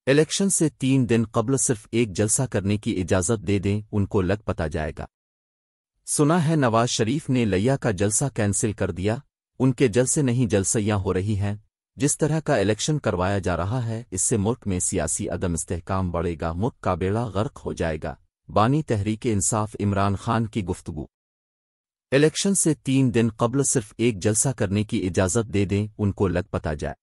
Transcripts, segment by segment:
Election سے 3 دن قبل صرف ایک جلسہ کرنے کی اجازت دے دیں، ان کو لگ پتا جائے گا۔ سنا ہے نواز شریف نے لیا کا جلسہ کینسل کر دیا، ان کے جلسے نہیں جلسیاں ہو رہی ہیں۔ جس طرح کا الیکشن کروایا جا رہا ہے اس سے ملک میں سیاسی عدم استحکام بڑھے گا، ملک کا بیڑا غرق ہو جائے گا۔ بانی تحریک انصاف عمران خان کی گفتگو۔ الیکشن سے 3 دن قبل صرف ایک جلسہ کرنے کی اجازت دے دیں، ان کو لگ پتا جائے۔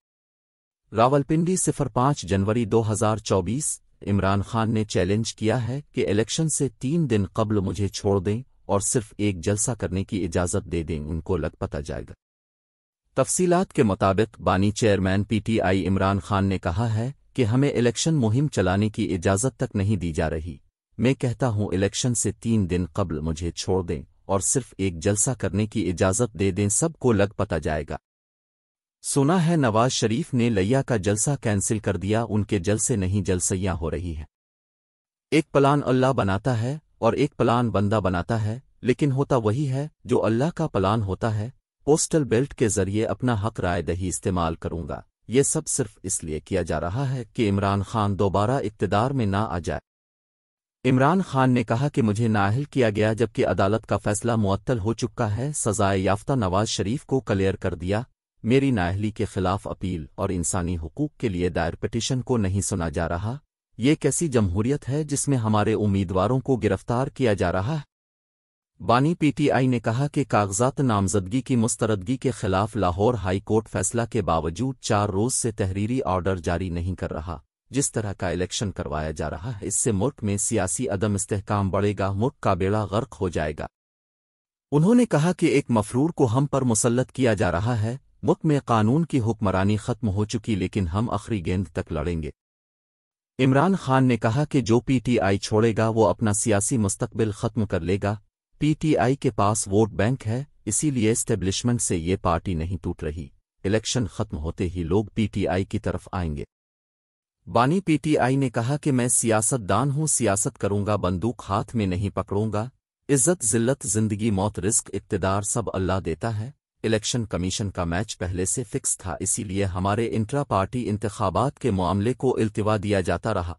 راولپنڈی 05 جنوری 2024 عمران خان نے چیلنج کیا ہے کہ الیکشن سے 3 دن قبل مجھے چھوڑ دیں اور صرف ایک جلسہ کرنے کی اجازت دے دیں، ان کو لگ پتا جائے گا۔ تفصیلات کے مطابق بانی chairman P T I Imran Khan نے کہا ہے کہ ہمیں الیکشن مہم چلانے کی اجازت تک نہیں دی جا رہی۔ میں کہتا ہوں الیکشن سے 3 دن قبل مجھے چھوڑ دیں اور صرف ایک جلسہ کرنے کی اجازت دے دیں، سب کو لگ پتا جائے گا۔ سنا ہے نواز شریف نے لیا کا جلسہ کینسل کر دیا، ان کے جلسے نہیں جلسیاں ہو رہی ہیں۔ ایک پلان اللہ بناتا ہے اور ایک پلان بندہ بناتا ہے، لیکن ہوتا وہی ہے جو اللہ کا پلان ہوتا ہے۔ پوسٹل بیلٹ کے ذریعے اپنا حق رائے دہی استعمال کروں گا، یہ سب صرف اس لیے کیا جا رہا ہے کہ عمران خان دوبارہ اقتدار میں نہ آ جائے۔ عمران خان نے کہا کہ مجھے نااہل کیا گیا جبکہ عدالت کا فیصلہ معطل ہو چکا ہے۔ سزائے یافتہ نواز شریف کو کلیئر کر دیا، میری نااہلی کے خلاف اپیل اور انسانی حقوق کے لیے دائر پٹیشن کو نہیں سنا جا رہا۔ یہ کیسی جمہوریت ہے جس میں ہمارے امیدواروں کو گرفتار کیا جا رہا ہے؟ بانی پی ٹی آئی نے کہا کہ کاغذات نامزدگی کی مستردگی کے خلاف لاہور ہائی کورٹ فیصلہ کے باوجود 4 روز سے تحریری آرڈر جاری نہیں کر رہا۔ جس طرح کا الیکشن کروایا جا رہا ہے اس سے ملک میں سیاسی عدم استحکام بڑھے گا، ملک کا بیڑا غرق ہو جائے گا۔ انہوں نے کہا کہ ایک مفرور کو ہم پر مسلط کیا جا رہا ہے، ملک میں قانون کی حکمرانی ختم ہو چکی لیکن ہم آخری گیند تک لڑیں گے۔ عمران خان نے کہا کہ جو پی ٹی آئی چھوڑے گا وہ اپنا سیاسی مستقبل ختم کر لے گا۔ پی ٹی آئی کے پاس ووٹ بینک ہے، اسی لیے اسٹیبلشمنٹ سے یہ پارٹی نہیں ٹوٹ رہی۔ الیکشن ختم ہوتے ہی لوگ پی ٹی آئی کی طرف آئیں گے۔ بانی پی ٹی آئی نے کہا کہ میں سیاست دان ہوں، سیاست کروں گا، بندوق ہاتھ میں نہیں پکڑوں گا۔ عزت ذلت زندگی موت رزق اقتدار سب اللہ دیتا ہے۔ الیکشن کمیشن کا میچ پہلے سے فکس تھا، اسی لیے ہمارے انٹرا پارٹی انتخابات کے معاملے کو التوا دیا جاتا رہا۔